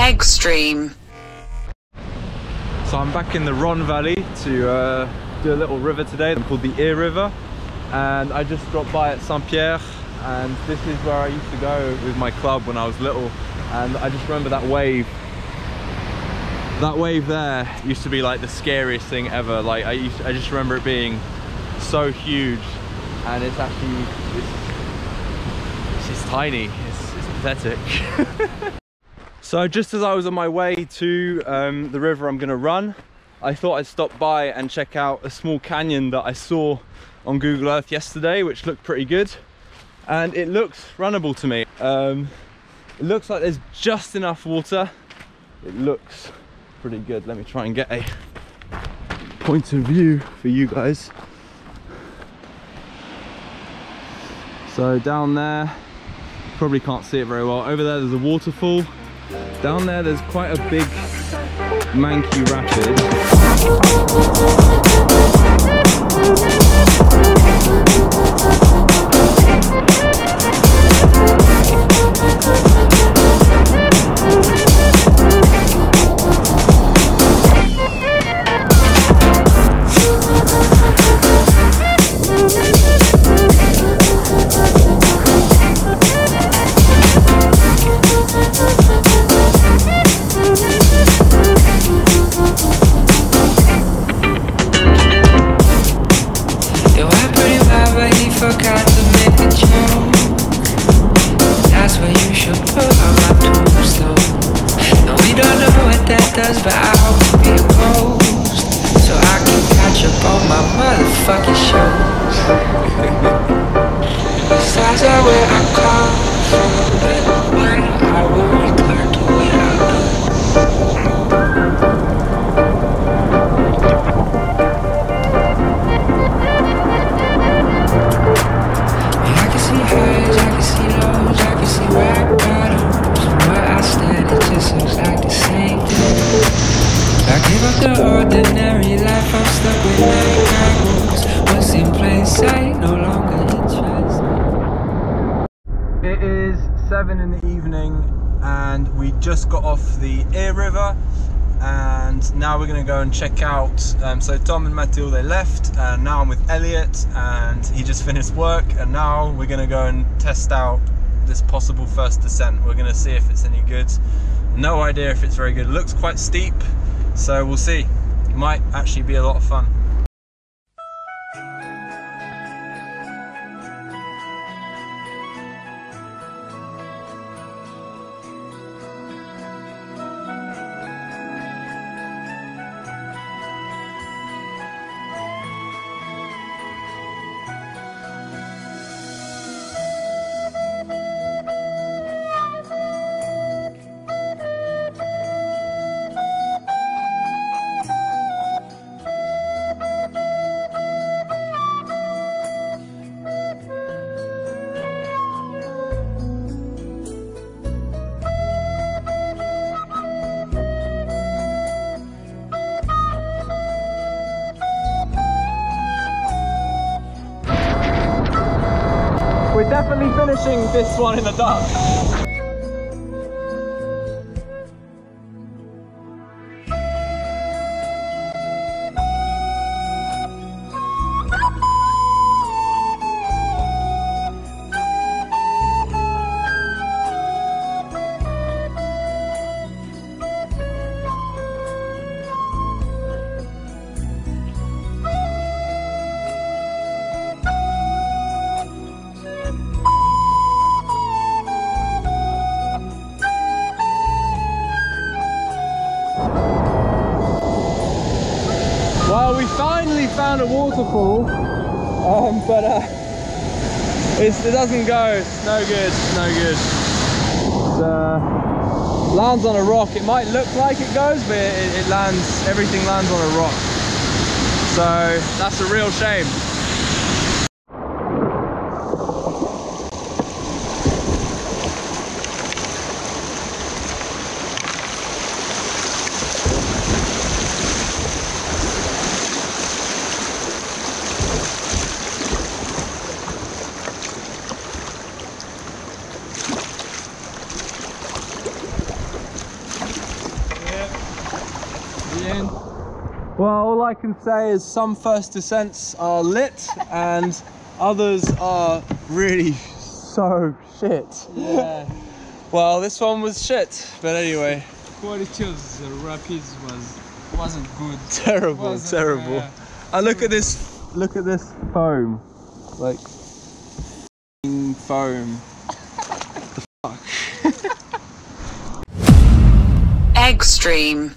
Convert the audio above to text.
EggStream. So I'm back in the Rhône Valley to do a little river today called the River, and I just dropped by at Saint-Pierre, and this is where I used to go with my club when I was little, and I just remember that wave. That wave there used to be like the scariest thing ever. Like I just remember it being so huge, and it's actually it's tiny. It's pathetic. So just as I was on my way to the river I'm gonna run, I thought I'd stop by and check out a small canyon that I saw on Google Earth yesterday, which looked pretty good, and it looks runnable to me. It looks like there's just enough water. It looks pretty good. Let me try and get a point of view for you guys. So down there, probably can't see it very well. Over there there's a waterfall. Down there there's quite a big manky rapid. But I hope to be a ghost, so I can catch up on my motherfucking shows. Besides where I come from, I will return to where I I can see highs, I can see lows, I can see rock bottoms. From where I stand, it just looks like the same thing. I give up the ordinary life, I'm stuck with night goggles. What's in plain sight, no longer interest. It is 7 in the evening and we just got off the River, and now we're going to go and check out, so Tom and Mateo, they left, and now I'm with Eliot and he just finished work, and now we're going to go and test out this possible first descent. We're going to see if it's any good. No idea if it's very good. It looks quite steep, so we'll see. It might actually be a lot of fun. We're definitely finishing this one in the dark. Well, we finally found a waterfall, but it doesn't go. It's no good. It's no good. It lands on a rock. It might look like it goes, but it lands. Everything lands on a rock. So that's a real shame. end? Well, all I can say is some first descents are lit and others are really so shit. Yeah. Well, this one was shit, but anyway. Quality of the rapids wasn't good. Terrible, terrible. And look at this foam. Like, foam. EggStream.